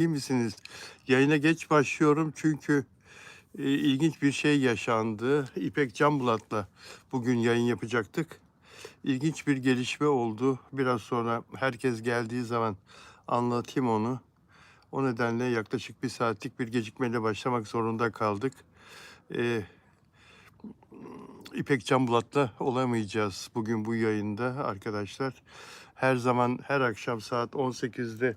İyi misiniz? Yayına geç başlıyorum çünkü ilginç bir şey yaşandı. İpek Canbulat'la bugün yayın yapacaktık. İlginç bir gelişme oldu. Biraz sonra herkes geldiği zaman anlatayım onu. O nedenle yaklaşık bir saatlik bir gecikmeyle başlamak zorunda kaldık. E, İpek Canbulat'la olamayacağız bugün bu yayında arkadaşlar. Her zaman her akşam saat 18'de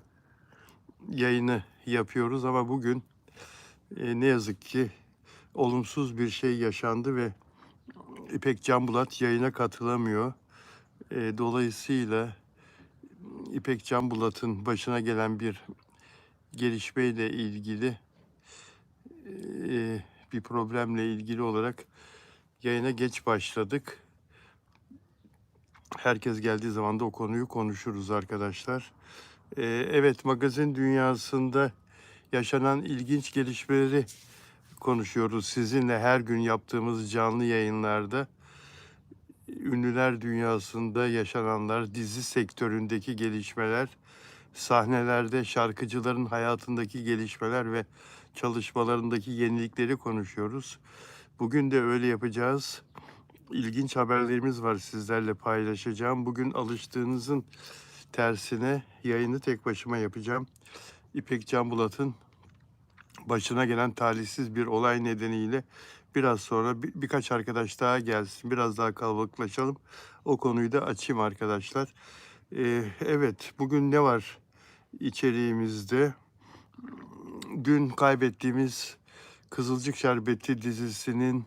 yayını yapıyoruz ama bugün ne yazık ki olumsuz bir şey yaşandı ve İpek Canbulat yayına katılamıyor. Dolayısıyla İpek Canbulat'ın başına gelen bir gelişmeyle ilgili bir problemle ilgili olarak yayına geç başladık. Herkes geldiği zaman da o konuyu konuşuruz arkadaşlar. Evet, magazin dünyasında yaşanan ilginç gelişmeleri konuşuyoruz sizinle her gün yaptığımız canlı yayınlarda. Ünlüler dünyasında yaşananlar, dizi sektöründeki gelişmeler, sahnelerde şarkıcıların hayatındaki gelişmeler ve çalışmalarındaki yenilikleri konuşuyoruz. Bugün de öyle yapacağız. İlginç haberlerimiz var sizlerle paylaşacağım. Bugün alıştığınızın tersine yayını tek başıma yapacağım. İpek Canbulat'ın başına gelen talihsiz bir olay nedeniyle biraz sonra birkaç arkadaş daha gelsin. Biraz daha kalabalıklaşalım. O konuyu da açayım arkadaşlar. Evet, bugün ne var içeriğimizde? Dün kaybettiğimiz Kızılcık Şerbeti dizisinin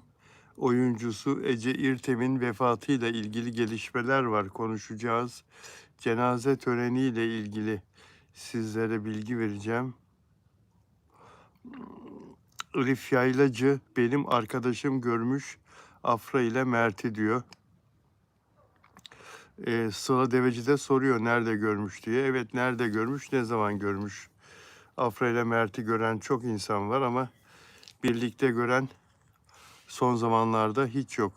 oyuncusu Ece İrtem'in vefatıyla ilgili gelişmeler var, konuşacağız. Cenaze töreniyle ilgili sizlere bilgi vereceğim. Elif Yaylacı benim arkadaşım görmüş Afra ile Mert'i diyor. Sıla Deveci de soruyor nerede görmüş diye. Evet, nerede görmüş, ne zaman görmüş? Afra ile Mert'i gören çok insan var ama birlikte gören son zamanlarda hiç yok.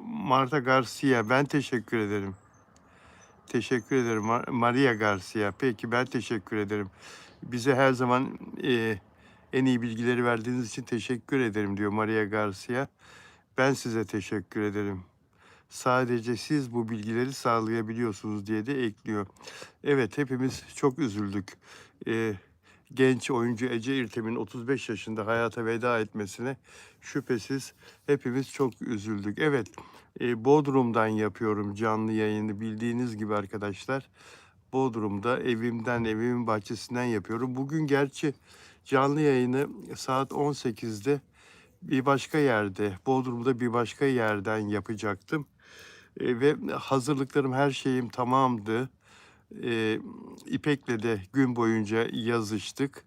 Marta Garcia, ben teşekkür ederim. Teşekkür ederim. Maria Garcia. Peki, ben teşekkür ederim. Bize her zaman en iyi bilgileri verdiğiniz için teşekkür ederim diyor Maria Garcia. Ben size teşekkür ederim. Sadece siz bu bilgileri sağlayabiliyorsunuz diye de ekliyor. Evet, hepimiz çok üzüldük. Genç oyuncu Ece İrtem'in 35 yaşında hayata veda etmesine şüphesiz hepimiz çok üzüldük. Evet, Bodrum'dan yapıyorum canlı yayını bildiğiniz gibi arkadaşlar. Bodrum'da evimden, evimin bahçesinden yapıyorum. Bugün gerçi canlı yayını saat 18'de bir başka yerde, Bodrum'da bir başka yerden yapacaktım. Ve hazırlıklarım, her şeyim tamamdı. İpek'le de gün boyunca yazıştık.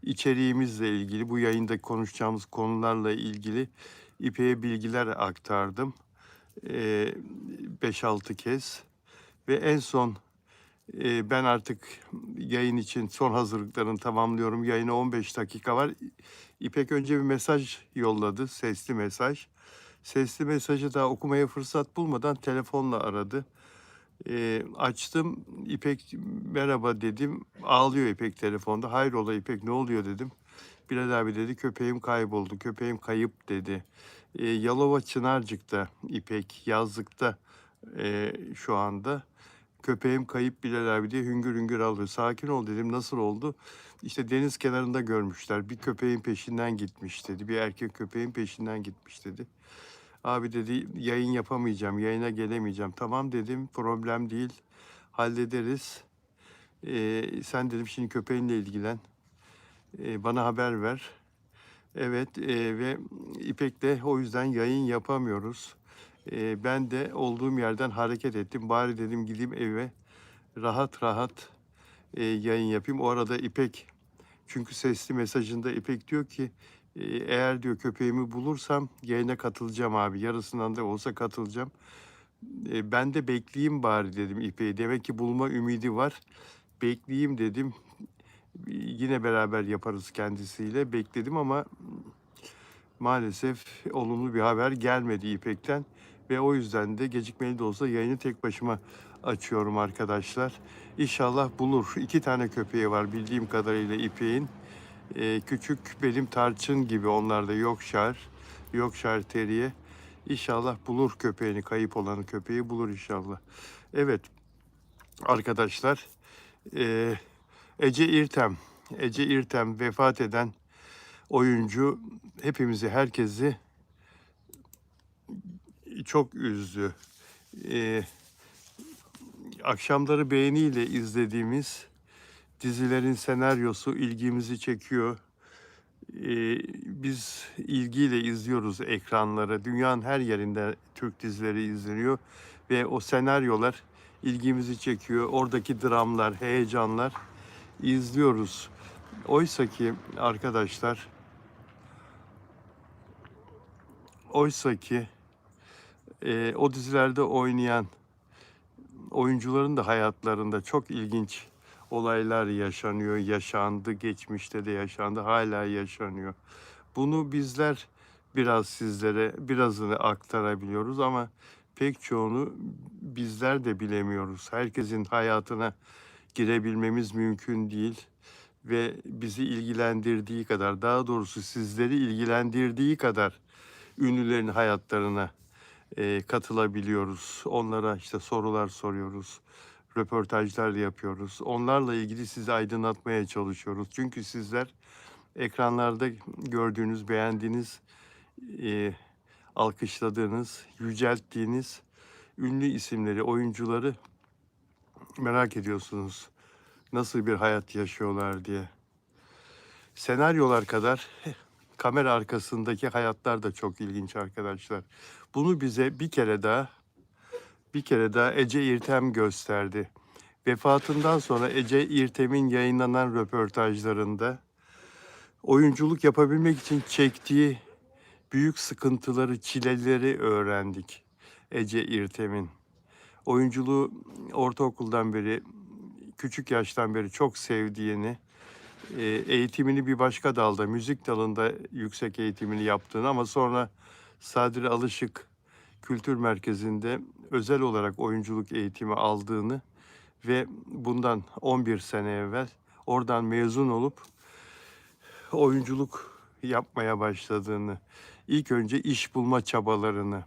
İçeriğimizle ilgili, bu yayında konuşacağımız konularla ilgili İpek'e bilgiler aktardım. 5-6 kez. Ve en son ben artık yayın için son hazırlıklarını tamamlıyorum. Yayına 15 dakika var. İpek önce bir mesaj yolladı, sesli mesaj. Sesli mesajı da okumaya fırsat bulmadan telefonla aradı. Açtım, İpek merhaba dedim. Ağlıyor İpek telefonda. Hayrola İpek, ne oluyor dedim. Bilal abi dedi, köpeğim kayboldu, köpeğim kayıp dedi. Yalova Çınarcık'ta İpek, yazlıkta şu anda. Köpeğim kayıp Bilal abi diye hüngür hüngür ağlıyor. Sakin ol dedim, nasıl oldu? İşte deniz kenarında görmüşler. Bir köpeğin peşinden gitmiş dedi. Bir erkek köpeğin peşinden gitmiş dedi. Abi dedi, yayın yapamayacağım, yayına gelemeyeceğim. Tamam dedim, problem değil, hallederiz. Sen dedim şimdi köpeğinle ilgilen, bana haber ver. Evet, ve İpek'le o yüzden yayın yapamıyoruz. Ben de olduğum yerden hareket ettim. Bari dedim gideyim eve, rahat rahat yayın yapayım. O arada İpek, çünkü sesli mesajında İpek diyor ki, eğer diyor köpeğimi bulursam yayına katılacağım abi. Yarısından da olsa katılacağım. Ben de bekleyeyim bari dedim İpek'i. Demek ki bulma ümidi var. Bekleyeyim dedim. Yine beraber yaparız kendisiyle. Bekledim ama maalesef olumlu bir haber gelmedi İpek'ten. Ve o yüzden de gecikmeli de olsa yayını tek başıma açıyorum arkadaşlar. İnşallah bulur. 2 tane köpeği var bildiğim kadarıyla İpek'in. Küçük benim Tarçın gibi, onlar da Yorkshire Terrier. İnşallah bulur köpeğini, kayıp olan köpeği bulur inşallah. Evet arkadaşlar, e, Ece İrtem vefat eden oyuncu hepimizi, herkesi çok üzdü. E, Akşamları beğeniyle izlediğimiz dizilerin senaryosu ilgimizi çekiyor. Biz ilgiyle izliyoruz ekranları. Dünyanın her yerinde Türk dizileri izleniyor ve o senaryolar ilgimizi çekiyor. Oradaki dramlar, heyecanlar izliyoruz. Oysa ki arkadaşlar, oysa ki o dizilerde oynayan oyuncuların da hayatlarında çok ilginç olaylar yaşanıyor, yaşandı, geçmişte de yaşandı, hala yaşanıyor. Bunu bizler biraz sizlere birazını aktarabiliyoruz ama pek çoğunu bizler de bilemiyoruz. Herkesin hayatına girebilmemiz mümkün değil ve bizi ilgilendirdiği kadar, daha doğrusu sizleri ilgilendirdiği kadar ünlülerin hayatlarına katılabiliyoruz. Onlara işte sorular soruyoruz, röportajlar yapıyoruz. Onlarla ilgili sizi aydınlatmaya çalışıyoruz. Çünkü sizler ekranlarda gördüğünüz, beğendiğiniz, e, alkışladığınız, yücelttiğiniz ünlü isimleri, oyuncuları merak ediyorsunuz. Nasıl bir hayat yaşıyorlar diye. Senaryolar kadar kamera arkasındaki hayatlar da çok ilginç arkadaşlar. Bunu bize bir kere daha Ece İrtem gösterdi. Vefatından sonra Ece İrtem'in yayınlanan röportajlarında oyunculuk yapabilmek için çektiği büyük sıkıntıları, çileleri öğrendik Ece İrtem'in. Oyunculuğu ortaokuldan beri, küçük yaştan beri çok sevdiğini, eğitimini bir başka dalda, müzik dalında yüksek eğitimini yaptığını ama sonra Sadri Alışık Kültür Merkezi'nde özel olarak oyunculuk eğitimi aldığını ve bundan 11 sene evvel oradan mezun olup oyunculuk yapmaya başladığını, ilk önce iş bulma çabalarını,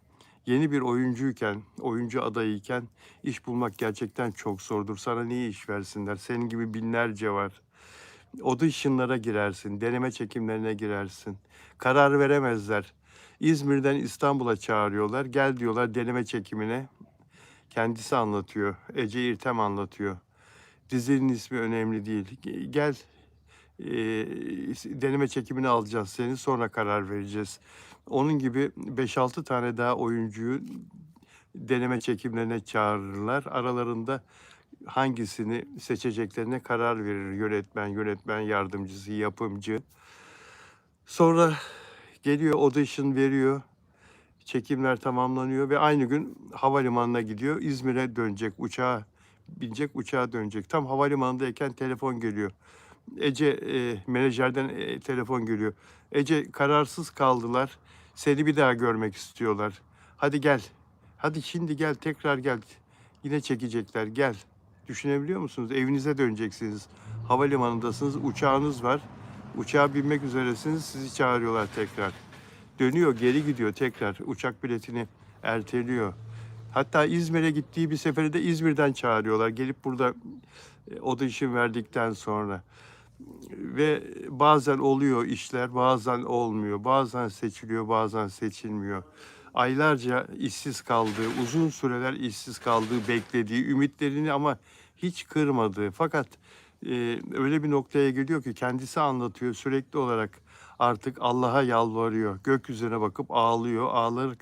yeni bir oyuncuyken, oyuncu adayıyken iş bulmak gerçekten çok zordur. Sana niye iş versinler? Senin gibi binlerce var. Audition'lara girersin, deneme çekimlerine girersin. Karar veremezler. İzmir'den İstanbul'a çağırıyorlar. Gel diyorlar deneme çekimine. Kendisi anlatıyor. Ece İrtem anlatıyor. Dizinin ismi önemli değil. Gel, deneme çekimini alacağız seni, sonra karar vereceğiz. Onun gibi 5-6 tane daha oyuncuyu deneme çekimlerine çağırırlar. Aralarında hangisini seçeceklerine karar verir yönetmen yardımcısı, yapımcı. Sonra geliyor, audition veriyor. Çekimler tamamlanıyor ve aynı gün havalimanına gidiyor. İzmir'e dönecek, uçağa binecek, uçağa dönecek. Tam havalimanındayken telefon geliyor. Menajerden telefon geliyor. Ece, kararsız kaldılar. Seni bir daha görmek istiyorlar. Hadi gel. Hadi şimdi gel, tekrar gel. Yine çekecekler, gel. Düşünebiliyor musunuz? Evinize döneceksiniz. Havalimanındasınız, uçağınız var. Uçağa binmek üzeresiniz, sizi çağırıyorlar tekrar. Dönüyor, geri gidiyor tekrar. Uçak biletini erteliyor. Hatta İzmir'e gittiği bir sefere de İzmir'den çağırıyorlar. Gelip burada audition verdikten sonra. Ve bazen oluyor işler, bazen olmuyor. Bazen seçiliyor, bazen seçilmiyor. Aylarca işsiz kaldığı, uzun süreler işsiz kaldığı, beklediği, ümitlerini ama hiç kırmadığı. Fakat öyle bir noktaya geliyor ki kendisi anlatıyor, sürekli olarak artık Allah'a yalvarıyor. Gökyüzüne bakıp ağlıyor.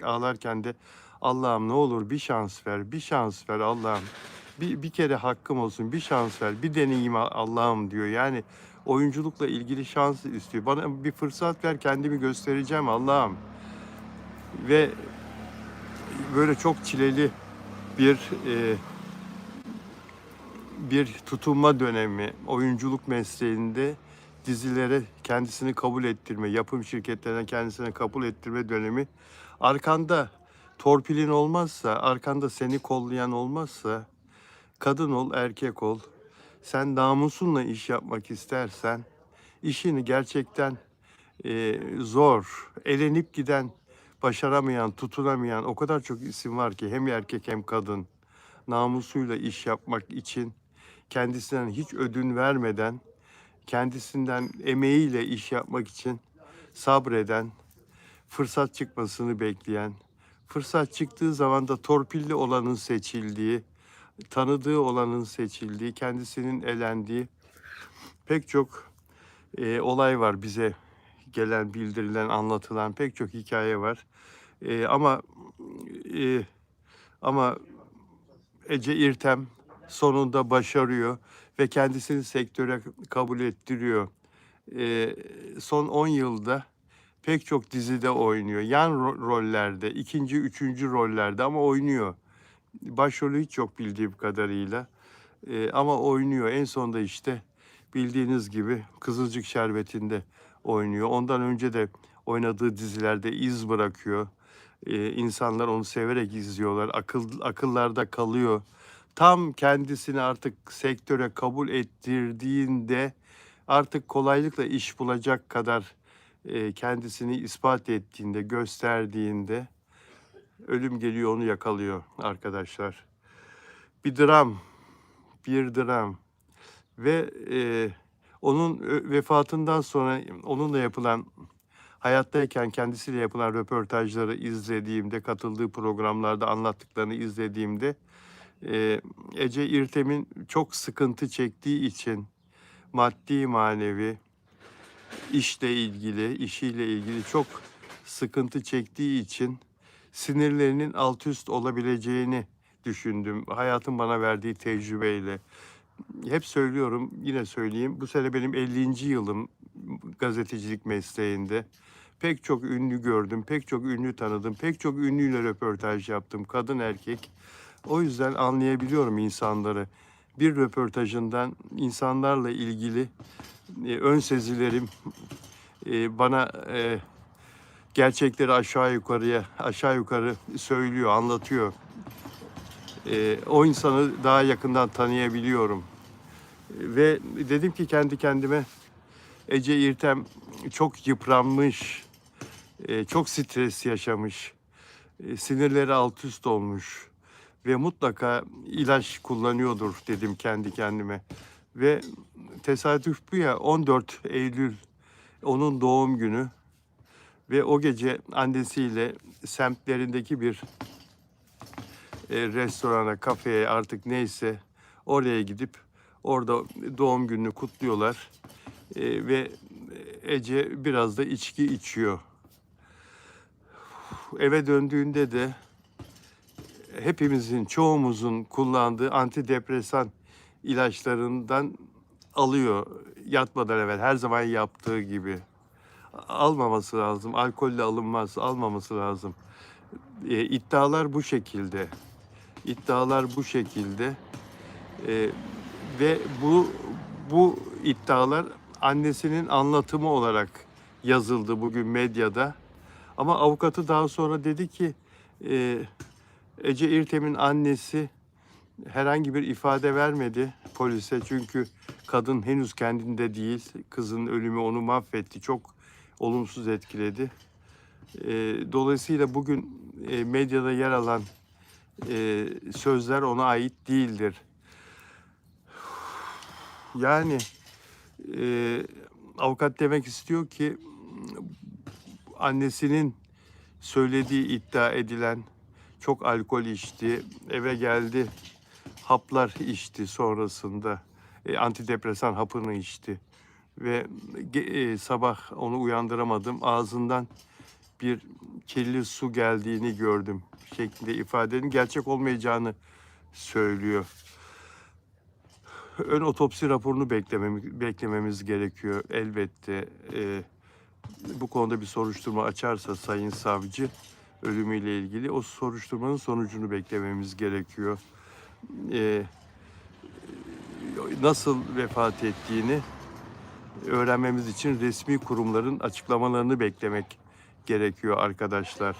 Ağlarken de Allah'ım ne olur bir şans ver, bir şans ver Allah'ım. Bir kere hakkım olsun, bir şans ver, bir deneyim Allah'ım diyor. Yani oyunculukla ilgili şans istiyor. Bana bir fırsat ver, kendimi göstereceğim Allah'ım. Ve böyle çok çileli bir bir tutunma dönemi, oyunculuk mesleğinde dizilere kendisini kabul ettirme, yapım şirketlerine kendisini kabul ettirme dönemi. Arkanda torpilin olmazsa, arkanda seni kollayan olmazsa Kadın ol, erkek ol. Sen namusunla iş yapmak istersen, işini gerçekten zor, elenip giden, başaramayan, tutunamayan o kadar çok isim var ki hem erkek hem kadın namusuyla iş yapmak için kendisinden hiç ödün vermeden, kendisinden emeğiyle iş yapmak için sabreden, fırsat çıkmasını bekleyen, fırsat çıktığı zaman da torpilli olanın seçildiği, tanıdığı olanın seçildiği, kendisinin elendiği pek çok olay var bize gelen, bildirilen, anlatılan pek çok hikaye var. Eee, ama eee, ama Ece İrtem sonunda başarıyor ve kendisini sektöre kabul ettiriyor. Eee, Son 10 yılda pek çok dizide oynuyor. Yan rollerde, ikinci, üçüncü rollerde ama oynuyor. Başrolü hiç yok bildiğim kadarıyla. Ama oynuyor. En sonunda işte bildiğiniz gibi Kızılcık Şerbeti'nde oynuyor. Ondan önce de oynadığı dizilerde iz bırakıyor. İnsanlar onu severek izliyorlar. Akıllarda kalıyor. Tam kendisini artık sektöre kabul ettirdiğinde artık kolaylıkla iş bulacak kadar kendisini ispat ettiğinde, gösterdiğinde ölüm geliyor onu yakalıyor arkadaşlar. Bir dram, bir dram ve onun vefatından sonra onunla yapılan hayattayken kendisiyle yapılan röportajları izlediğimde, katıldığı programlarda anlattıklarını izlediğimde Ece İrtem'in çok sıkıntı çektiği için maddi manevi işiyle ilgili çok sıkıntı çektiği için sinirlerinin alt üst olabileceğini düşündüm. Hayatın bana verdiği tecrübeyle. Hep söylüyorum, yine söyleyeyim. Bu sene benim 50. yılım gazetecilik mesleğinde. Pek çok ünlü gördüm, pek çok ünlü tanıdım, pek çok ünlüyle röportaj yaptım, kadın erkek. O yüzden anlayabiliyorum insanları. Bir röportajından insanlarla ilgili ön sezilerim bana gerçekleri aşağı yukarı söylüyor, anlatıyor. O insanı daha yakından tanıyabiliyorum. Ve dedim ki kendi kendime Ece İrtem çok yıpranmış, çok stres yaşamış, sinirleri alt üst olmuş ve mutlaka ilaç kullanıyordur dedim kendi kendime. Ve tesadüf bu ya 14 Eylül onun doğum günü ve o gece annesiyle semtlerindeki bir restorana, kafeye artık neyse oraya gidip orada doğum gününü kutluyorlar. Ve Ece biraz da içki içiyor. Eve döndüğünde de hepimizin, çoğumuzun kullandığı antidepresan ilaçlarından alıyor yatmadan evvel her zaman yaptığı gibi. Almaması lazım, alkolle alınmaz, almaması lazım. İddialar bu şekilde. İddialar bu şekilde. Ee, Ve bu iddialar annesinin anlatımı olarak yazıldı bugün medyada. Ama avukatı daha sonra dedi ki Ece İrtem'in annesi herhangi bir ifade vermedi polise. Çünkü kadın henüz kendinde değil. Kızın ölümü onu mahvetti. Çok olumsuz etkiledi. Dolayısıyla bugün medyada yer alan sözler ona ait değildir. Yani avukat demek istiyor ki annesinin söylediği iddia edilen çok alkol içti, eve geldi, haplar içti sonrasında, antidepresan hapını içti ve sabah onu uyandıramadım, ağzından bir kirli su geldiğini gördüm şeklinde ifadenin gerçek olmayacağını söylüyor. Ön otopsi raporunu beklememiz gerekiyor elbette. Bu konuda bir soruşturma açarsa sayın savcı ölümüyle ilgili o soruşturmanın sonucunu beklememiz gerekiyor. Nasıl vefat ettiğini öğrenmemiz için resmi kurumların açıklamalarını beklemek gerekiyor arkadaşlar.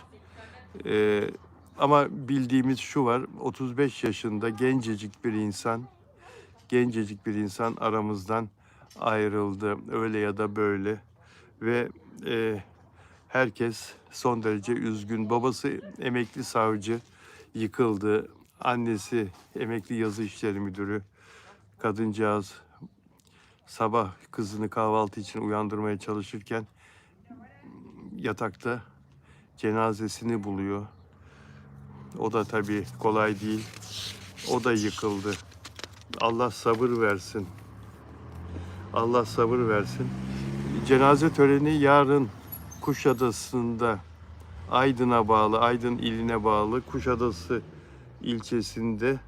Ama bildiğimiz şu var, 35 yaşında gencecik bir insan aramızdan ayrıldı. Öyle ya da böyle. Ve herkes son derece üzgün. Babası emekli savcı, yıkıldı. Annesi emekli yazı işleri müdürü. Kadıncağız sabah kızını kahvaltı için uyandırmaya çalışırken yatakta cenazesini buluyor. O da tabii kolay değil. O da yıkıldı. Allah sabır versin. Allah sabır versin. Cenaze töreni yarın Kuşadası'nda Aydın iline bağlı Kuşadası ilçesinde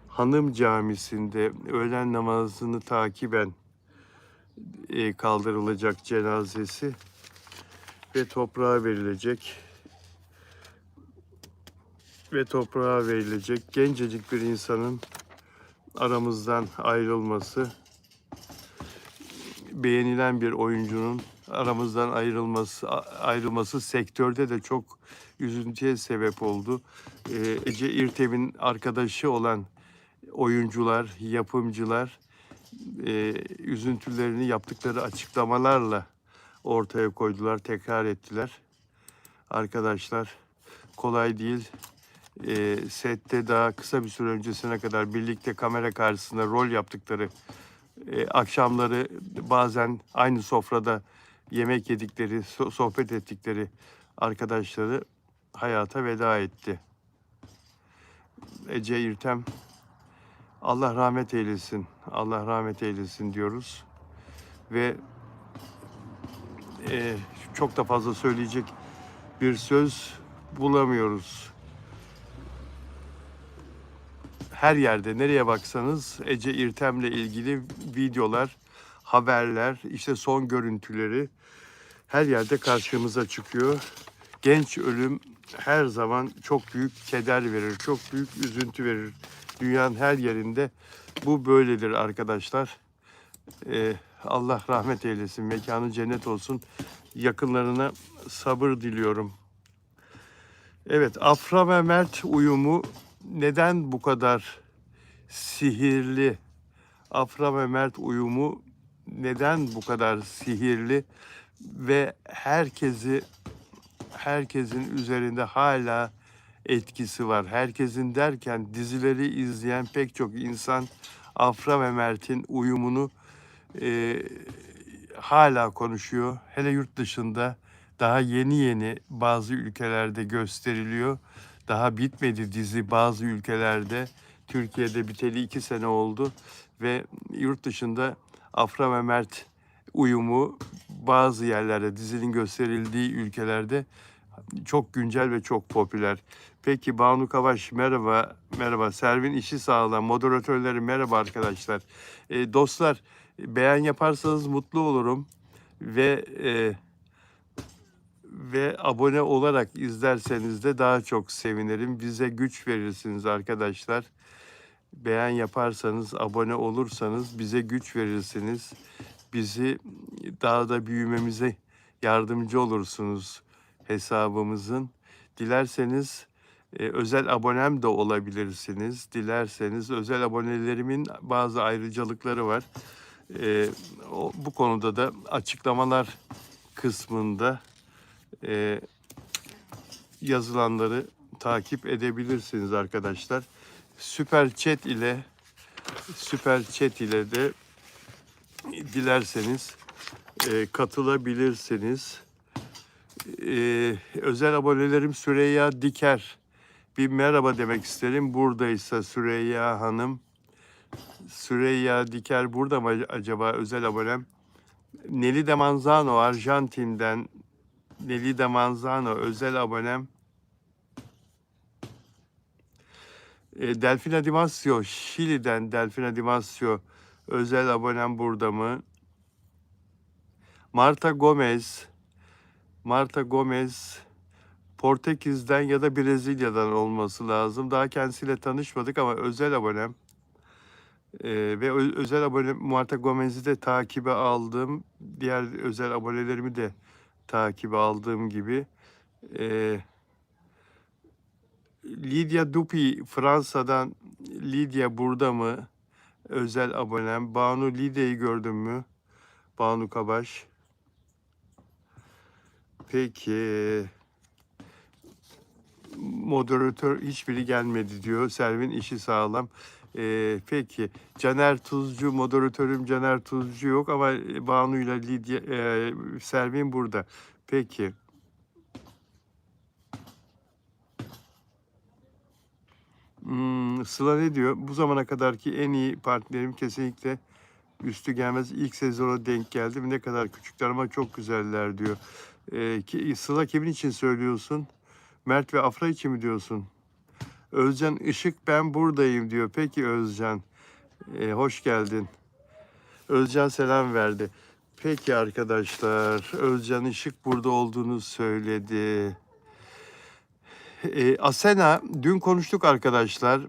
Hanım Camisi'nde öğlen namazını takiben kaldırılacak cenazesi ve toprağa verilecek. Gencecik bir insanın aramızdan ayrılması, beğenilen bir oyuncunun aramızdan ayrılması sektörde de çok üzüntüye sebep oldu. Ece İrtem'in arkadaşı olan oyuncular, yapımcılar üzüntülerini yaptıkları açıklamalarla ortaya koydular, tekrar ettiler. Arkadaşlar kolay değil. Sette daha kısa bir süre öncesine kadar birlikte kamera karşısında rol yaptıkları, akşamları bazen aynı sofrada yemek yedikleri, sohbet ettikleri arkadaşları hayata veda etti. Ece İrtem, Allah rahmet eylesin, Allah rahmet eylesin diyoruz. Ve çok da fazla söyleyecek bir söz bulamıyoruz. Her yerde nereye baksanız Ece İrtem'le ilgili videolar, haberler, işte son görüntüleri her yerde karşımıza çıkıyor. Genç ölüm her zaman çok büyük keder verir, çok büyük üzüntü verir. Dünyanın her yerinde bu böyledir arkadaşlar. Allah rahmet eylesin, mekanı cennet olsun. Yakınlarına sabır diliyorum. Evet, Afra ve Mert uyumu neden bu kadar sihirli? Afra ve Mert uyumu neden bu kadar sihirli ve herkesin üzerinde hala etkisi var. Herkesin derken dizileri izleyen pek çok insan Afra ve Mert'in uyumunu hala konuşuyor. Hele yurt dışında daha yeni bazı ülkelerde gösteriliyor. Daha bitmedi dizi bazı ülkelerde. Türkiye'de biteli 2 sene oldu ve yurt dışında Afra ve Mert uyumu bazı yerlerde, dizinin gösterildiği ülkelerde çok güncel ve çok popüler. Peki Banu Kavaş merhaba, merhaba. Servin işi sağlam, moderatörleri merhaba arkadaşlar. Dostlar beğen yaparsanız mutlu olurum ve abone olarak izlerseniz de daha çok sevinirim. Bize güç verirsiniz arkadaşlar. Beğen yaparsanız, abone olursanız bize güç verirsiniz. Bizi daha da büyümemize yardımcı olursunuz hesabımızın. Dilerseniz özel abonem de olabilirsiniz. Dilerseniz özel abonelerimin bazı ayrıcalıkları var. Bu konuda da açıklamalar kısmında yazılanları takip edebilirsiniz arkadaşlar. Süper Chat ile de dilerseniz katılabilirsiniz. Özel abonelerim Süreyya Diker. Bir merhaba demek isterim. Buradaysa Süreyya Hanım. Süreyya Diker burada mı acaba özel abonem? Nelly de Manzano Arjantin'den. Nelly de Manzano özel abonem. Delfina Dimasio Şili'den Delfina Dimasio özel abonem burada mı? Marta Gomez Portekiz'den ya da Brezilya'dan olması lazım. Daha kendisiyle tanışmadık ama özel abonem. Ve özel abonem Marta Gomez'i de takibe aldım. Diğer özel abonelerimi de takibe aldığım gibi Lydia Dupuy Fransa'dan. Lydia burada mı? Özel abonem. Banu Lidya'yı gördün mü? Banu Kabaş. Peki. Moderatör hiçbiri gelmedi diyor. Selvin işi sağlam. Peki. Caner Tuzcu, moderatörüm Caner Tuzcu yok ama Banu ile Lidya, Selvin burada. Peki. Sıla ne diyor? Bu zamana kadarki en iyi partnerim kesinlikle üstü gelmez. İlk sezona denk geldim. Ne kadar küçükler ama çok güzeller diyor. Sıla kimin için söylüyorsun? Mert ve Afra için mi diyorsun? Özcan Işık ben buradayım diyor. Peki Özcan. Hoş geldin. Özcan selam verdi. Peki arkadaşlar. Özcan Işık burada olduğunu söyledi. Asena dün konuştuk arkadaşlar.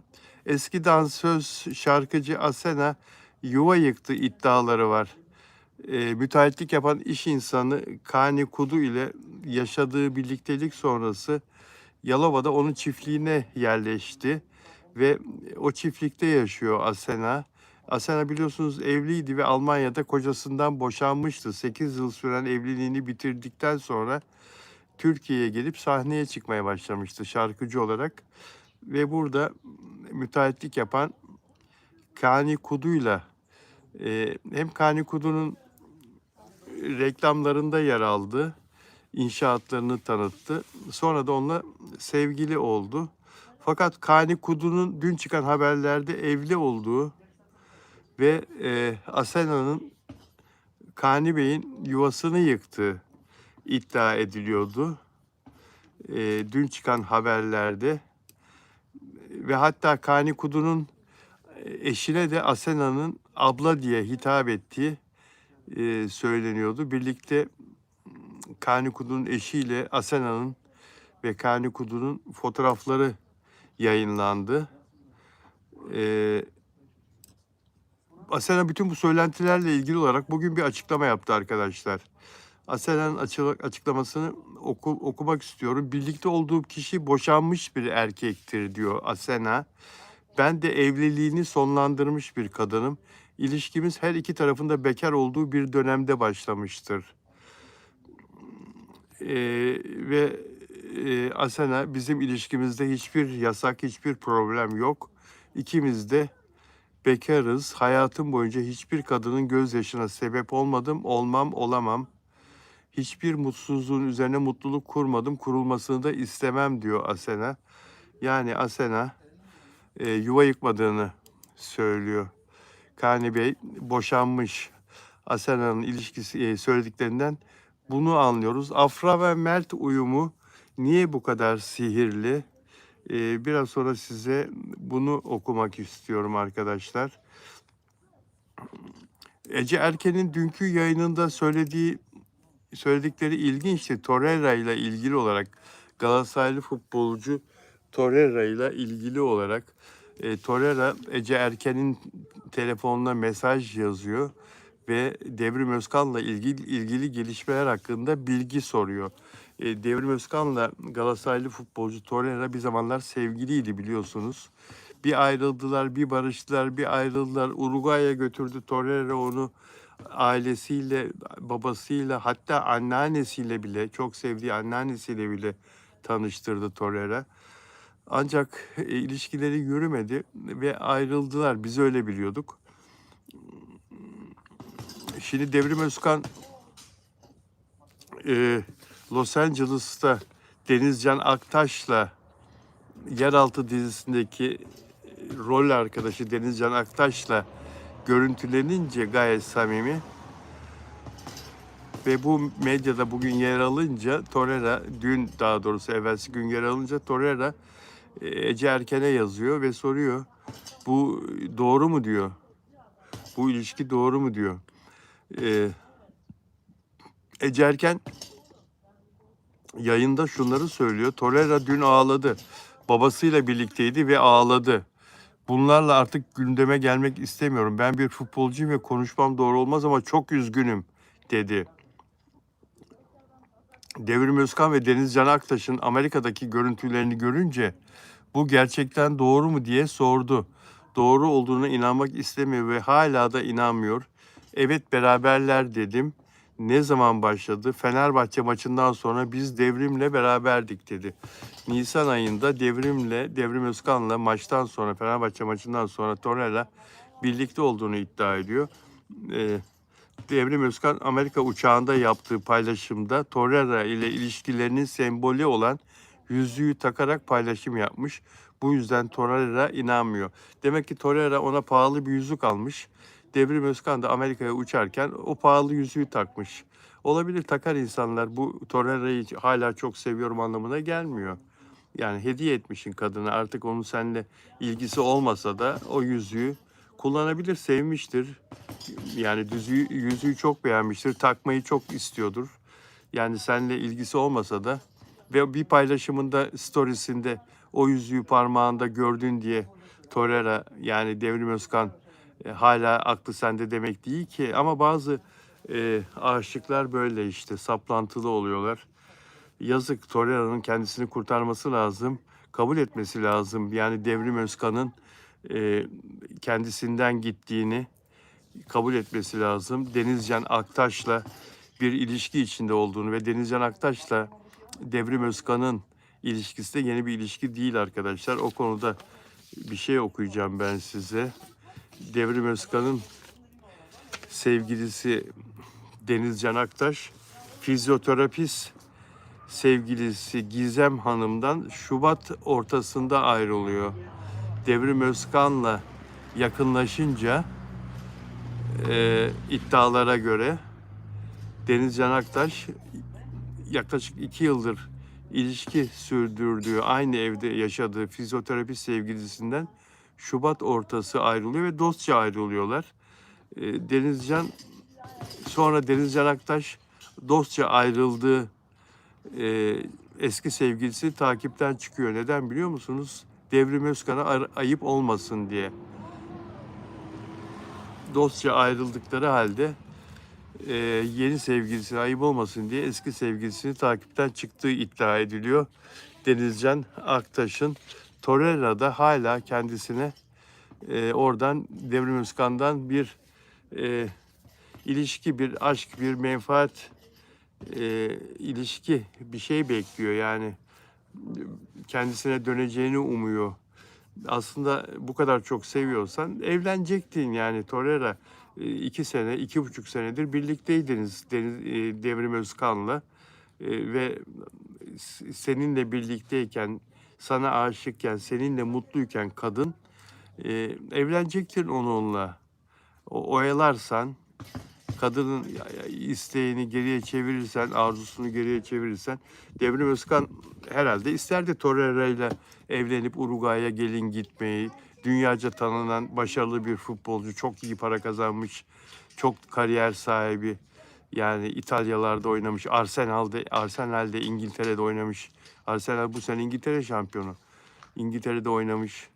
Eski dansöz şarkıcı Asena yuva yıktı iddiaları var. Müteahhitlik yapan iş insanı Kani Kudu ile yaşadığı birliktelik sonrası Yalova'da onun çiftliğine yerleşti ve o çiftlikte yaşıyor Asena. Asena biliyorsunuz evliydi ve Almanya'da kocasından boşanmıştı. 8 yıl süren evliliğini bitirdikten sonra Türkiye'ye gelip sahneye çıkmaya başlamıştı şarkıcı olarak. Ve burada müteahhitlik yapan Kani Kudu'yla hem Kani Kudu'nun reklamlarında yer aldı, inşaatlarını tanıttı. Sonra da onunla sevgili oldu. Fakat Kani Kudu'nun dün çıkan haberlerde evli olduğu ve Asena'nın Kani Bey'in yuvasını yıktığı iddia ediliyordu. Dün çıkan haberlerde ve hatta Kani Kudu'nun eşine de Asena'nın abla diye hitap ettiği söyleniyordu. Birlikte Kani Kudu'nun eşiyle Asena'nın ve Kani Kudu'nun fotoğrafları yayınlandı. Asena bütün bu söylentilerle ilgili olarak bugün bir açıklama yaptı arkadaşlar. Asena'nın açıklamasını okumak istiyorum. Birlikte olduğum kişi boşanmış bir erkektir diyor Asena. Ben de evliliğini sonlandırmış bir kadınım. İlişkimiz her iki tarafında bekar olduğu bir dönemde başlamıştır. Ve Asena bizim ilişkimizde hiçbir yasak, hiçbir problem yok. İkimiz de bekarız. Hayatım boyunca hiçbir kadının gözyaşına sebep olmadım, olmam, olamam. Hiçbir mutsuzluğun üzerine mutluluk kurmadım, kurulmasını da istemem diyor Asena. Yani Asena yuva yıkmadığını söylüyor. Kani Bey boşanmış. Asena'nın ilişkisi söylediklerinden bunu anlıyoruz. Afra ve Mert uyumu niye bu kadar sihirli? Biraz sonra size bunu okumak istiyorum arkadaşlar. Ece Erken'in dünkü yayınında söyledikleri ilginçti. Torreira ile ilgili olarak Galatasaraylı futbolcu Torreira ile ilgili olarak Torreira Ece Erken'in telefonuna mesaj yazıyor ve Devrim Özkan'la ilgili gelişmeler hakkında bilgi soruyor. Devrim Özkan'la Galatasaraylı futbolcu Torreira bir zamanlar sevgiliydi biliyorsunuz. Bir ayrıldılar, bir barıştılar, bir ayrıldılar. Uruguay'a götürdü Torreira onu ailesiyle, babasıyla hatta anneannesiyle bile, çok sevdiği anneannesiyle bile tanıştırdı Torreira. Ancak ilişkileri yürümedi ve ayrıldılar. Biz öyle biliyorduk. Şimdi Devrim Özkan Los Angeles'ta Denizcan Aktaş'la Yeraltı dizisindeki rol arkadaşı Denizcan Aktaş'la görüntülenince gayet samimi ve bu medyada bugün yer alınca Torreira, dün daha doğrusu evvelsi gün yer alınca Torreira Ece Erken'e yazıyor ve soruyor. Bu doğru mu diyor. Bu ilişki doğru mu diyor. Ece Erken yayında şunları söylüyor. Torreira dün ağladı. Babasıyla birlikteydi ve ağladı. Bunlarla artık gündeme gelmek istemiyorum. Ben bir futbolcuyum ve konuşmam doğru olmaz ama çok üzgünüm dedi. Devrim Özkan ve Denizcan Aktaş'ın Amerika'daki görüntülerini görünce Bu gerçekten doğru mu diye sordu. Doğru olduğuna inanmak istemiyor ve hala da inanmıyor. Evet beraberler dedim. Ne zaman başladı? Fenerbahçe maçından sonra biz Devrim'le beraberdik dedi. Nisan ayında Devrim Özkan'la maçtan sonra, Fenerbahçe maçından sonra Torreira birlikte olduğunu iddia ediyor. Ee, Devrim Özkan Amerika uçağında yaptığı paylaşımda Torreira ile ilişkilerinin sembolü olan yüzüğü takarak paylaşım yapmış. Bu yüzden Torreira inanmıyor. Demek ki Torreira ona pahalı bir yüzük almış. Devrim Özkan da Amerika'ya uçarken o pahalı yüzüğü takmış. Olabilir, takar insanlar. Bu Torreira'yı hala çok seviyorum anlamına gelmiyor. Yani hediye etmişsin kadına, artık onun seninle ilgisi olmasa da o yüzüğü kullanabilir, sevmiştir. Yani yüzüğü çok beğenmiştir, takmayı çok istiyordur. Yani seninle ilgisi olmasa da ve bir paylaşımında, storiesinde o yüzüğü parmağında gördün diye Torreira, yani Devrim Özkan hala aklı sende demek değil ki. Ama bazı aşıklar böyle işte saplantılı oluyorlar. Yazık, Torreira'nın kendisini kurtarması lazım, kabul etmesi lazım. Yani Devrim Özkan'ın kendisinden gittiğini kabul etmesi lazım. Denizcan Aktaş'la bir ilişki içinde olduğunu ve Denizcan Aktaş'la Devrim Özkan'ın ilişkisi de yeni bir ilişki değil arkadaşlar. O konuda bir şey okuyacağım ben size. Devrim Özkan'ın sevgilisi Denizcan Aktaş, fizyoterapist sevgilisi Gizem Hanım'dan Şubat ortasında ayrılıyor. Devrim Özkan'la yakınlaşınca iddialara göre Denizcan Aktaş yaklaşık 2 yıldır ilişki sürdürdüğü, aynı evde yaşadığı fizyoterapist sevgilisinden Şubat ortası ayrılıyor ve dostça ayrılıyorlar. Denizcan Aktaş dostça ayrıldığı eski sevgilisi takipten çıkıyor. Neden biliyor musunuz? Devrim Özkan'a ayıp olmasın diye. Dostça ayrıldıkları halde yeni sevgilisine ayıp olmasın diye eski sevgilisini takipten çıktığı iddia ediliyor. Denizcan Aktaş'ın. Torreira da hala kendisine oradan Devrim Özkan'dan bir ilişki, bir aşk, bir menfaat ilişki, bir şey bekliyor. Yani kendisine döneceğini umuyor. Aslında bu kadar çok seviyorsan evlenecektin yani Torreira. 2 sene, 2,5 senedir birlikteydiniz Devrim Özkan'la. Ve seninle birlikteyken, sana aşıkken, seninle mutluyken kadın evlenecektin onunla. Oyalarsan, kadının isteğini geriye çevirirsen, arzusunu geriye çevirirsen, Devrim Özkan herhalde isterdi Torreira ile evlenip Uruguay'a gelin gitmeyi. Dünyaca tanınan başarılı bir futbolcu, çok iyi para kazanmış, çok kariyer sahibi. Yani İtalyalarda oynamış, Arsenal'de İngiltere'de oynamış. Arsenal bu sene İngiltere şampiyonu. İngiltere'de oynamış.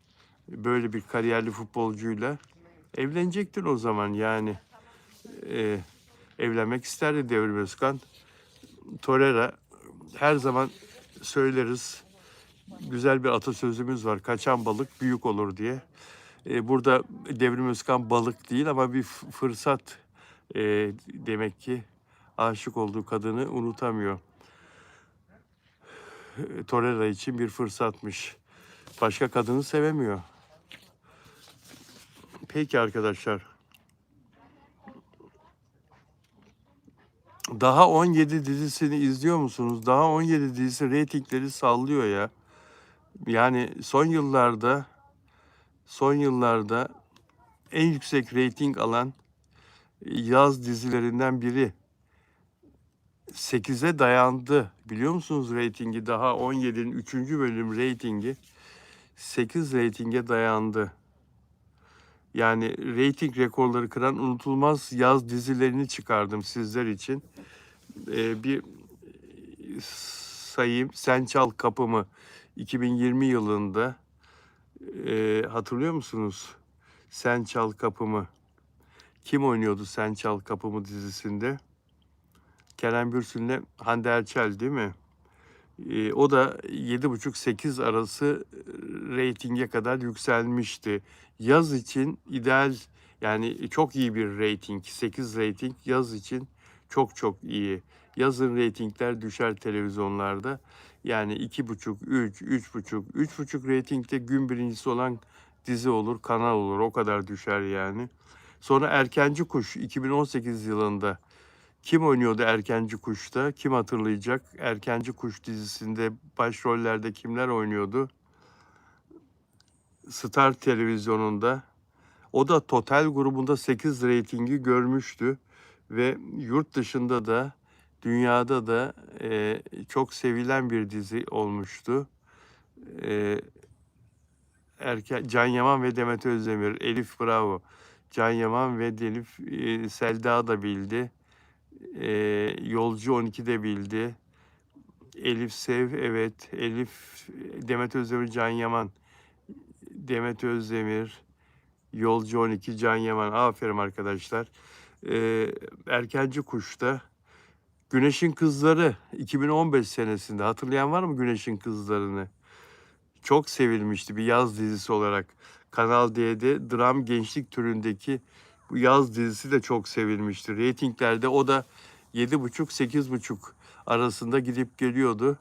Böyle bir kariyerli futbolcuyla evlenecektin o zaman yani. Evlenmek isterdi Devrim Özkan. Torreira, her zaman söyleriz, güzel bir atasözümüz var. Kaçan balık büyük olur diye. Burada Devrim Özkan balık değil ama bir fırsat, demek ki aşık olduğu kadını unutamıyor. Torreira için bir fırsatmış. Başka kadını sevemiyor. Peki arkadaşlar. Daha 17 dizisini izliyor musunuz? Daha 17 dizisi reytingleri sallıyor ya. Yani son yıllarda en yüksek reyting alan yaz dizilerinden biri. 8'e dayandı. Biliyor musunuz reytingi? Daha 17'nin 3. bölüm reytingi 8 reytinge dayandı. Yani reyting rekorları kıran unutulmaz yaz dizilerini çıkardım sizler için. Bir sayayım. Sen Çal Kapımı 2020 yılında, hatırlıyor musunuz? Sen Çal Kapımı. Kim oynuyordu Sen Çal Kapımı dizisinde? Kerem Bürsin'le Hande Erçel değil mi? O da 7,5-8 arası reytinge kadar yükselmişti. Yaz için ideal, yani çok iyi bir reyting. 8 reyting yaz için çok çok iyi. Yazın reytingler düşer televizyonlarda. Yani 2,5, 3, 3,5, 3,5 reytingde gün birincisi olan dizi olur, kanal olur. O kadar düşer yani. Sonra Erkenci Kuş 2018 yılında. Kim oynuyordu Erkenci Kuş'ta? Kim hatırlayacak? Erkenci Kuş dizisinde başrollerde kimler oynuyordu? Star Televizyonu'nda. O da Total grubunda 8 reytingi görmüştü ve yurt dışında da dünyada da çok sevilen bir dizi olmuştu. E, Can Yaman ve Demet Özdemir, Elif bravo. Can Yaman ve Elif, Selda da bildi. Yolcu 12'de bildi. Elif Sev, evet. Elif, Demet Özdemir, Can Yaman. Demet Özdemir, Yolcu 12, Can Yaman. Aferin arkadaşlar. Erkenci Kuş'ta Güneşin Kızları 2015 senesinde. Hatırlayan var mı Güneşin Kızları'nı? Çok sevilmişti bir yaz dizisi olarak. Kanal D'de dram gençlik türündeki bu yaz dizisi de çok sevilmişti. Reytinglerde o da 7,5-8,5 arasında gidip geliyordu.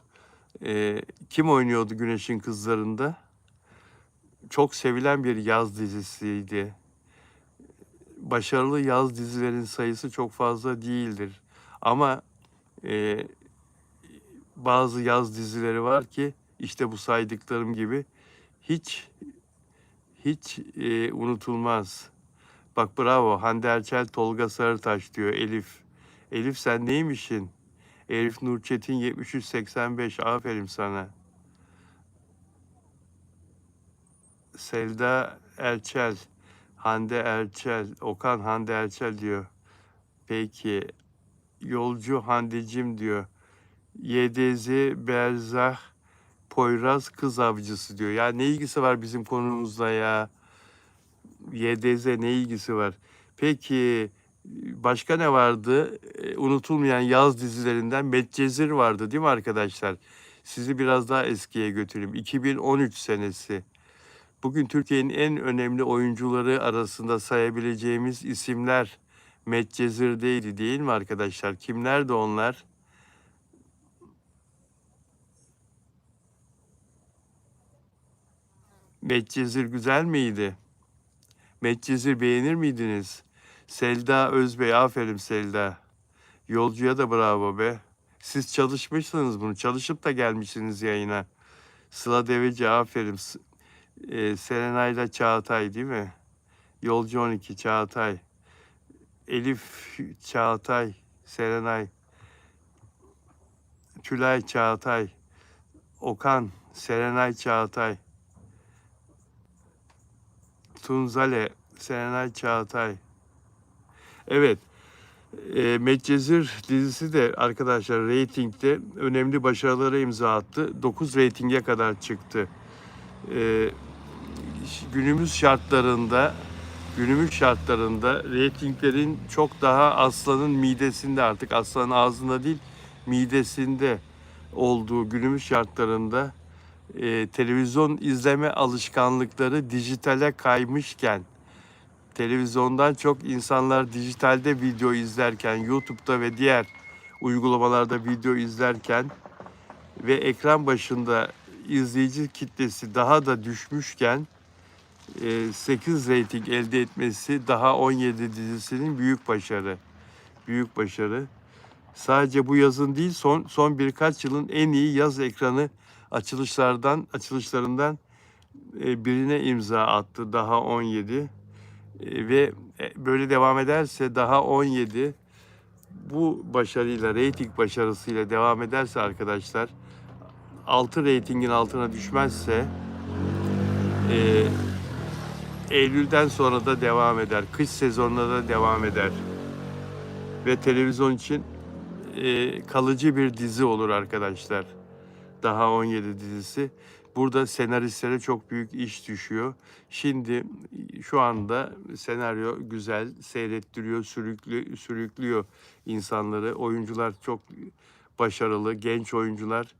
Kim oynuyordu Güneşin Kızları'nda? Çok sevilen bir yaz dizisiydi. Başarılı yaz dizilerin sayısı çok fazla değildir. Ama e, bazı yaz dizileri var ki işte bu saydıklarım gibi hiç unutulmaz. Bak bravo, Hande Erçel, Tolga Sarıtaş diyor Elif. Elif sen neymişsin? Elif Nurçetin 7385, aferin sana. Selda Erçel, Hande Erçel, Okan Hande Erçel diyor. Peki, Yolcu Handecim diyor. YDZ Berzah Poyraz Kız Avcısı diyor. Ya ne ilgisi var bizim konumuzla ya? YDZ ne ilgisi var? Peki başka ne vardı? Unutulmayan yaz dizilerinden Medcezir vardı değil mi arkadaşlar? Sizi biraz daha eskiye götüreyim. 2013 senesi. Bugün Türkiye'nin en önemli oyuncuları arasında sayabileceğimiz isimler Medcezir'deydi değil mi arkadaşlar? Kimlerdi onlar? Medcezir güzel miydi? Medcezir beğenir miydiniz? Selda Özbey, aferin Selda. Yolcuya da bravo be. Siz çalışmışsınız bunu. Çalışıp da gelmişsiniz yayına. Sıla Deveci, aferin. Serenay'la Çağatay değil mi? Yolcu 12 Çağatay. Elif Çağatay, Serenay. Tülay Çağatay. Okan, Serenay Çağatay. Tunzale, Serenay Çağatay. Evet. Medcezir dizisi de arkadaşlar reytingde önemli başarılara imza attı. 9 reytinge kadar çıktı. Ee, günümüz şartlarında reytinglerin çok daha aslanın midesinde, artık aslanın ağzında değil midesinde olduğu günümüz şartlarında televizyon izleme alışkanlıkları dijitale kaymışken, televizyondan çok insanlar dijitalde video izlerken, YouTube'da ve diğer uygulamalarda video izlerken ve ekran başında izleyici kitlesi daha da düşmüşken 8 reyting elde etmesi daha 17 dizisinin büyük başarı. Büyük başarı. Sadece bu yazın değil, son birkaç yılın en iyi yaz ekranı açılışlarından birine imza attı. Daha 17 ve böyle devam ederse daha 17, bu başarıyla, reyting başarısıyla devam ederse arkadaşlar, 6 reytingin altına düşmezse Eylül'den sonra da devam eder. Kış sezonuna da devam eder. Ve televizyon için kalıcı bir dizi olur arkadaşlar. Daha 17 dizisi. Burada senaristlere çok büyük iş düşüyor. Şimdi şu anda senaryo güzel, seyrettiriyor, sürüklüyor insanları. Oyuncular çok başarılı, genç oyuncular.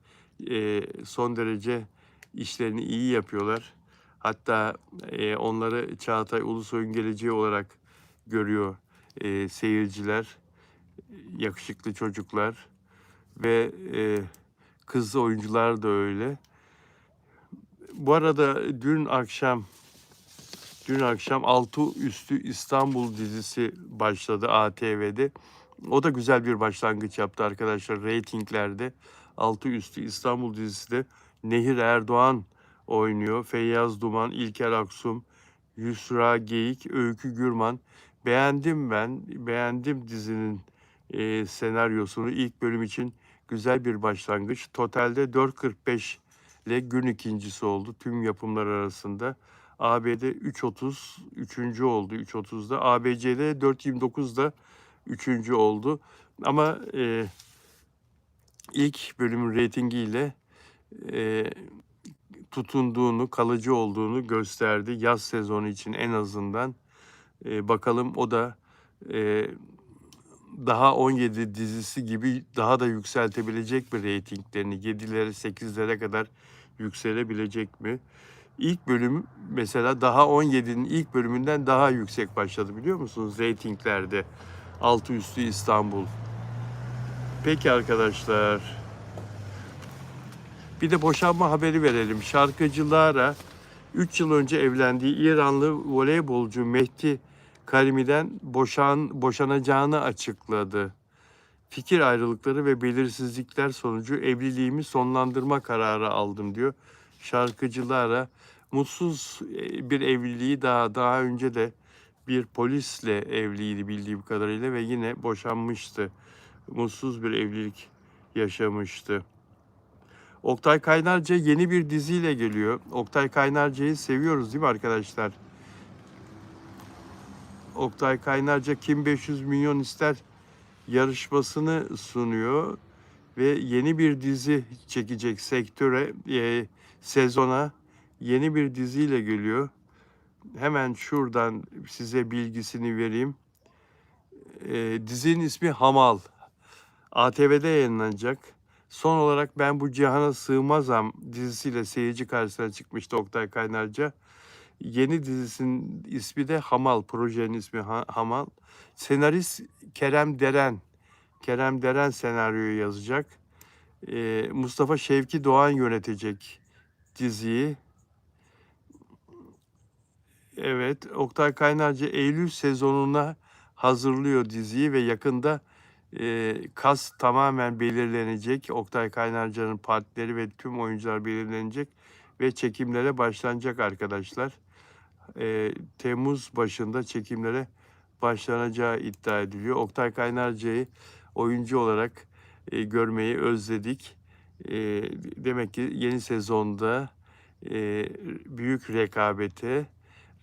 son derece işlerini iyi yapıyorlar. Hatta onları Çağatay Ulusoy'un geleceği olarak görüyor seyirciler, yakışıklı çocuklar ve kız oyuncular da öyle. Bu arada dün akşam Altı Üstü İstanbul dizisi başladı ATV'de. O da güzel bir başlangıç yaptı arkadaşlar reytinglerde. Altı Üstü İstanbul dizisi de Nehir Erdoğan oynuyor. Feyyaz Duman, İlker Aksum, Yusra Geyik, Öykü Gürman. Beğendim dizinin senaryosunu. İlk bölüm için güzel bir başlangıç. Totalde 4.45 ile gün ikincisi oldu tüm yapımlar arasında. AB'de 3.30 üçüncü oldu 3.30'da. ABC'de 4.29'da üçüncü oldu. Ama ilk bölümün reytingiyle tutunduğunu, kalıcı olduğunu gösterdi. Yaz sezonu için en azından. Bakalım o da daha 17 dizisi gibi daha da yükseltebilecek mi reytinglerini? 7'lere 8'lere kadar yükselebilecek mi? İlk bölüm mesela daha 17'nin ilk bölümünden daha yüksek başladı biliyor musunuz reytinglerde? Altı Üstü İstanbul. Peki arkadaşlar. Bir de boşanma haberi verelim. Şarkıcı Lara 3 yıl önce evlendiği İranlı voleybolcu Mehdi Karimi'den boşanacağını açıkladı. Fikir ayrılıkları ve belirsizlikler sonucu evliliğimi sonlandırma kararı aldım diyor. Şarkıcı Lara mutsuz bir evliliği daha önce de bir polisle evliydi bildiğim kadarıyla ve yine boşanmıştı. Mutsuz bir evlilik yaşamıştı. Oktay Kaynarca yeni bir diziyle geliyor. Oktay Kaynarca'yı seviyoruz değil mi arkadaşlar? Oktay Kaynarca Kim 500 Milyon İster yarışmasını sunuyor ve yeni bir dizi çekecek sezona yeni bir diziyle geliyor. Hemen şuradan size bilgisini vereyim. Dizinin ismi Hamal. ATV'de yayınlanacak. Son olarak Ben Bu Cihana Sığmazam dizisiyle seyirci karşısına çıkmıştı Oktay Kaynarca. Yeni dizisinin ismi de Hamal. Projenin ismi Hamal. Senarist Kerem Deren. Kerem Deren senaryoyu yazacak. Mustafa Şevki Doğan yönetecek diziyi. Evet, Oktay Kaynarca Eylül sezonuna hazırlıyor diziyi ve yakında kas tamamen belirlenecek. Oktay Kaynarca'nın partileri ve tüm oyuncular belirlenecek ve çekimlere başlanacak arkadaşlar. Temmuz başında çekimlere başlanacağı iddia ediliyor. Oktay Kaynarca'yı oyuncu olarak görmeyi özledik. Demek ki yeni sezonda büyük rekabete,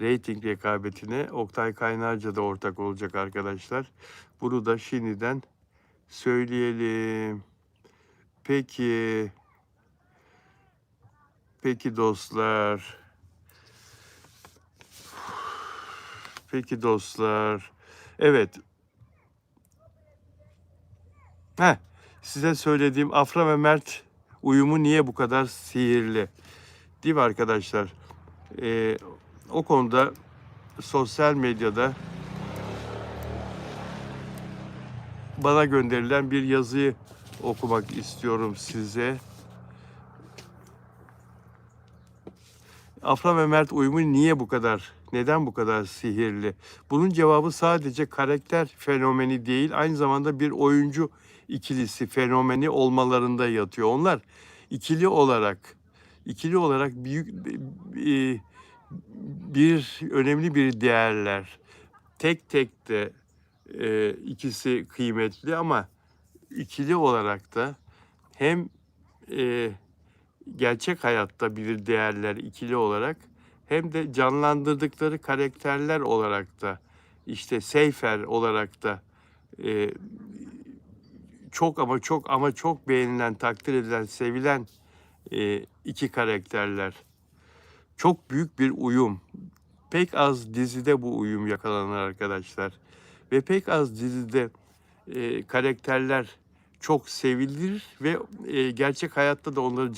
reyting rekabetine Oktay Kaynarca da ortak olacak arkadaşlar. Bunu da şimdiden söyleyelim. Peki dostlar. Peki dostlar. Evet. Size söylediğim Afra ve Mert uyumu niye bu kadar sihirli? Değil mi arkadaşlar? O konuda sosyal medyada bana gönderilen bir yazıyı okumak istiyorum size. Afra ve Mert uyumu neden bu kadar sihirli? Bunun cevabı sadece karakter fenomeni değil, aynı zamanda bir oyuncu ikilisi fenomeni olmalarında yatıyor. Onlar ikili olarak önemli bir değerler. Tek de ikisi kıymetli ama ikili olarak da hem gerçek hayatta bir değerler ikili olarak hem de canlandırdıkları karakterler olarak da işte Seyfer olarak da çok beğenilen, takdir edilen, sevilen iki karakterler. Çok büyük bir uyum. Pek az dizide bu uyum yakalanır arkadaşlar. Ve pek az dizide karakterler çok sevilir ve gerçek hayatta da onları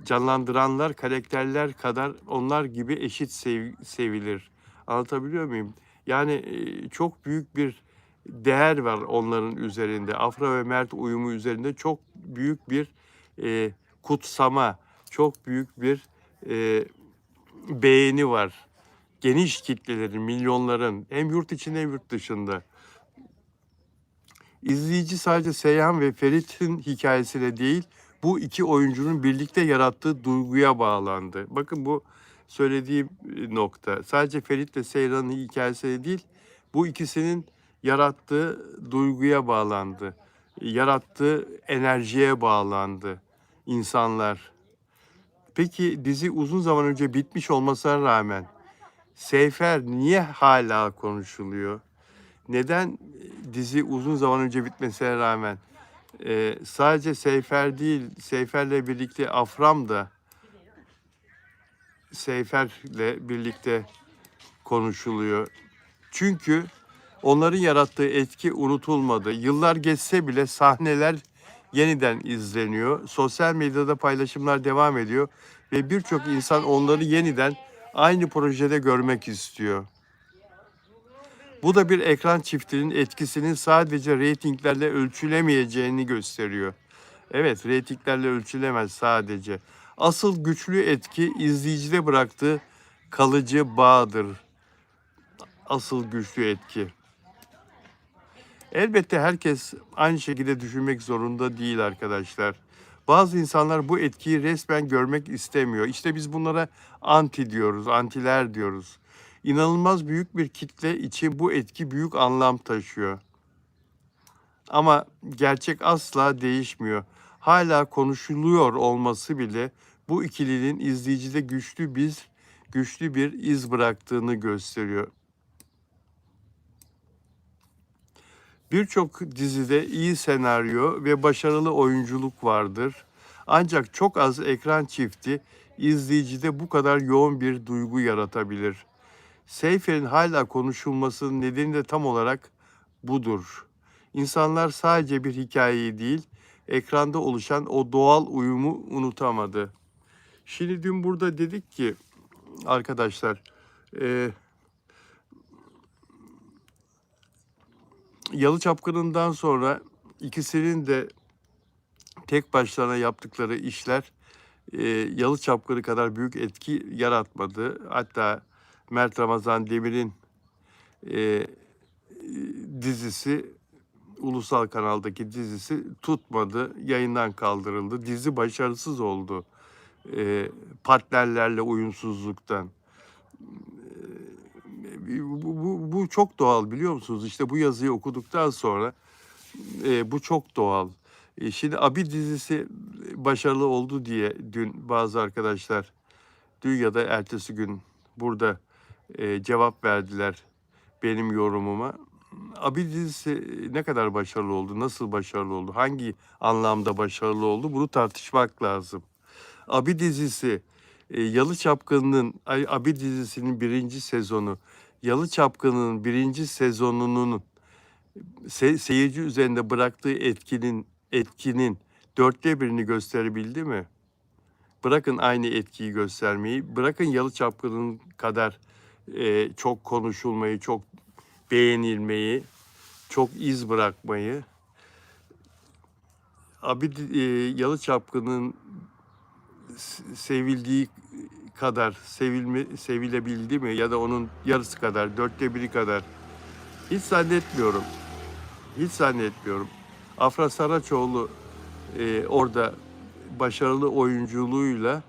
canlandıranlar, karakterler kadar onlar gibi eşit sevilir. Anlatabiliyor muyum? Yani çok büyük bir değer var onların üzerinde. Afra ve Mert uyumu üzerinde çok büyük bir kutsama, çok büyük bir e, beğeni var. Geniş kitlelerin, milyonların hem yurt içinde hem yurt dışında. İzleyici sadece Seyhan ve Ferit'in hikayesine değil, bu iki oyuncunun birlikte yarattığı duyguya bağlandı. Bakın bu söylediğim nokta. Sadece Ferit ve Seyhan'ın hikayesine değil, bu ikisinin yarattığı duyguya bağlandı. Yarattığı enerjiye bağlandı insanlar. Peki dizi uzun zaman önce bitmiş olmasına rağmen Seyfer niye hala konuşuluyor? Neden dizi uzun zaman önce bitmesine rağmen sadece Seyfer değil, Seyfer'le birlikte Afram da Seyfer'le birlikte konuşuluyor. Çünkü onların yarattığı etki unutulmadı. Yıllar geçse bile sahneler yeniden izleniyor. Sosyal medyada paylaşımlar devam ediyor ve birçok insan onları yeniden aynı projede görmek istiyor. Bu da bir ekran çiftinin etkisinin sadece reytinglerle ölçülemeyeceğini gösteriyor. Evet, reytinglerle ölçülemez sadece. Asıl güçlü etki izleyicide bıraktığı kalıcı bağdır. Asıl güçlü etki. Elbette herkes aynı şekilde düşünmek zorunda değil arkadaşlar. Bazı insanlar bu etkiyi resmen görmek istemiyor. İşte biz bunlara anti diyoruz, antiler diyoruz. İnanılmaz büyük bir kitle için bu etki büyük anlam taşıyor. Ama gerçek asla değişmiyor. Hala konuşuluyor olması bile bu ikilinin izleyicide güçlü bir iz bıraktığını gösteriyor. Birçok dizide iyi senaryo ve başarılı oyunculuk vardır. Ancak çok az ekran çifti izleyicide bu kadar yoğun bir duygu yaratabilir. Seyfer'in hala konuşulmasının nedeni de tam olarak budur. İnsanlar sadece bir hikayeyi değil, ekranda oluşan o doğal uyumu unutamadı. Şimdi dün burada dedik ki arkadaşlar, Yalı Çapkını'ndan sonra ikisinin de tek başlarına yaptıkları işler Yalı Çapkını kadar büyük etki yaratmadı. Hatta Mert Ramazan Demir'in e, dizisi, ulusal kanaldaki dizisi tutmadı, yayından kaldırıldı. Dizi başarısız oldu partnerlerle uyumsuzluktan. Bu çok doğal biliyor musunuz? İşte bu yazıyı okuduktan sonra bu çok doğal. Şimdi Abi dizisi başarılı oldu diye dün bazı arkadaşlar dün ya da ertesi gün burada cevap verdiler benim yorumuma. Abi dizisi ne kadar başarılı oldu, nasıl başarılı oldu, hangi anlamda başarılı oldu bunu tartışmak lazım. Abi dizisi Yalı Çapkını'nın Abi dizisinin birinci sezonu, Yalı Çapkını'nın birinci sezonunun seyirci üzerinde bıraktığı etkinin 1/4'ünü gösterebildi mi? Bırakın aynı etkiyi göstermeyi, bırakın Yalı Çapkını'nın kadar çok konuşulmayı, çok beğenilmeyi, çok iz bırakmayı. Abi Yalı Çapkını'nın sevildiği kadar sevilebildi mi ya da onun yarısı kadar, 1/4 kadar hiç zannetmiyorum. Hiç zannetmiyorum. Afra Saraçoğlu orada başarılı oyunculuğuyla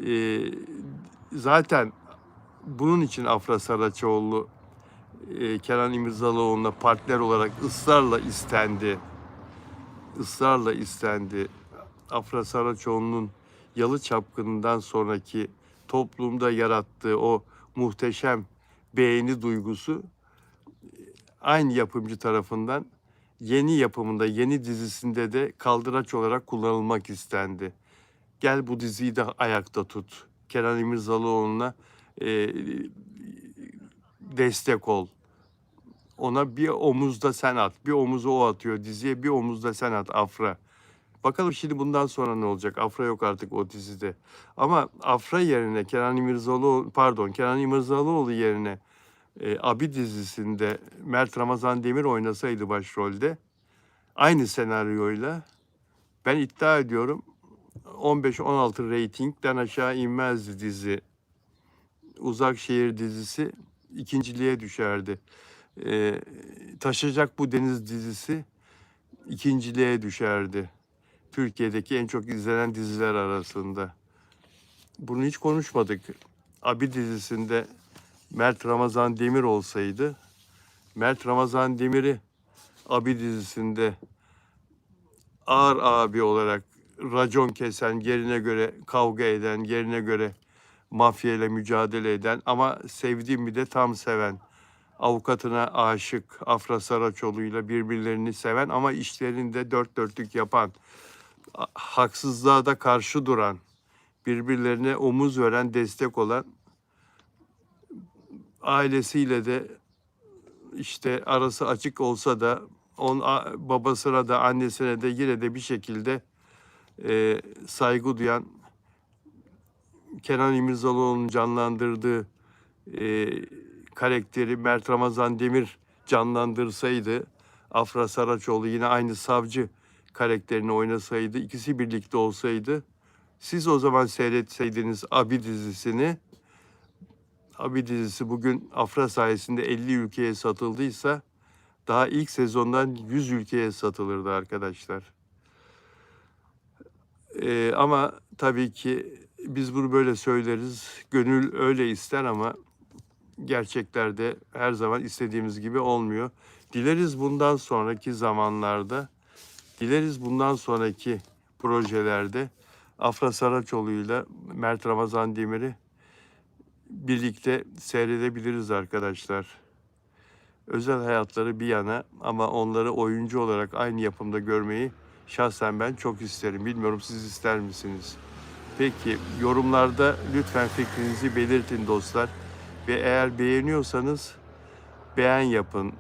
e, zaten bunun için Afra Saraçoğlu Kenan İmirzalıoğlu'na partner olarak ısrarla istendi. Israrla istendi. Afra Saraçoğlu'nun Yalı Çapkını'ndan sonraki toplumda yarattığı o muhteşem beğeni duygusu aynı yapımcı tarafından yeni yapımında, yeni dizisinde de kaldıraç olarak kullanılmak istendi. Gel bu diziyi de ayakta tut. Kenan İmirzalıoğlu'na e, destek ol. Ona bir omuzda sen at, bir omuzu o atıyor diziye, bir omuzda sen at Afra. Bakalım şimdi bundan sonra ne olacak? Afra yok artık o dizide. Ama Afra yerine Kenan İmirzalıoğlu yerine Abi dizisinde Mert Ramazan Demir oynasaydı başrolde aynı senaryoyla ben iddia ediyorum 15-16 reytingden aşağı inmezdi dizi. Uzak Şehir dizisi ikinciliğe düşerdi. Taşacak Bu Deniz dizisi ikinciliğe düşerdi. Türkiye'deki en çok izlenen diziler arasında. Bunu hiç konuşmadık. Abi dizisinde Mert Ramazan Demir olsaydı, Mert Ramazan Demir'i Abi dizisinde ağır abi olarak racon kesen, yerine göre kavga eden, yerine göre mafya ile mücadele eden ama sevdiğimi de tam seven, avukatına aşık Afra Saraçoğlu'yla birbirlerini seven ama işlerini de dört dörtlük yapan, haksızlığa da karşı duran, birbirlerine omuz veren, destek olan, ailesiyle de işte arası açık olsa da babasına da annesine de yine de bir şekilde saygı duyan Kenan İmirzalıoğlu'nun canlandırdığı karakteri Mert Ramazan Demir canlandırsaydı, Afra Saraçoğlu yine aynı savcı karakterini oynasaydı, ikisi birlikte olsaydı, siz o zaman seyretseydiniz Abi dizisini, Abi dizisi bugün Afra sayesinde 50 ülkeye satıldıysa, daha ilk sezondan 100 ülkeye satılırdı arkadaşlar. Ama tabii ki biz bunu böyle söyleriz, gönül öyle ister ama gerçeklerde her zaman istediğimiz gibi olmuyor. Dileriz bundan sonraki zamanlarda, dileriz bundan sonraki projelerde Afra Saraçoğlu'yla Mert Ramazan Demir'i birlikte seyredebiliriz arkadaşlar. Özel hayatları bir yana ama onları oyuncu olarak aynı yapımda görmeyi şahsen ben çok isterim. Bilmiyorum siz ister misiniz? Peki yorumlarda lütfen fikrinizi belirtin dostlar. Ve eğer beğeniyorsanız beğen yapın.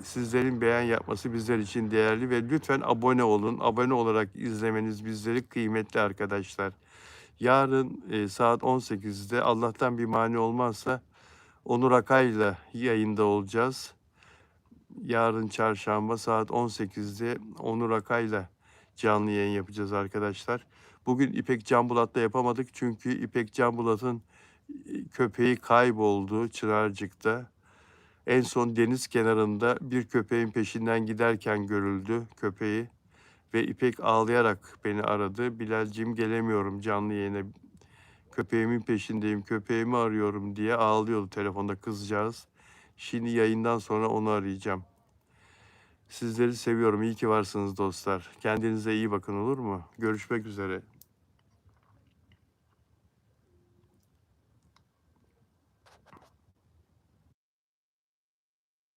Sizlerin beğen yapması bizler için değerli ve lütfen abone olun. Abone olarak izlemeniz bizleri kıymetli arkadaşlar. Yarın saat 18'de Allah'tan bir mani olmazsa Onur Akay'la yayında olacağız. Yarın çarşamba saat 18'de Onur Akay'la canlı yayın yapacağız arkadaşlar. Bugün İpek Canbulat'la yapamadık çünkü İpek Canbulat'ın köpeği kayboldu Çınarcık'ta. En son deniz kenarında bir köpeğin peşinden giderken görüldü köpeği. Ve İpek ağlayarak beni aradı. Bilal'cim gelemiyorum canlı yayına. Köpeğimin peşindeyim, köpeğimi arıyorum diye ağlıyordu telefonda kızcağız. Şimdi yayından sonra onu arayacağım. Sizleri seviyorum. İyi ki varsınız dostlar. Kendinize iyi bakın olur mu? Görüşmek üzere.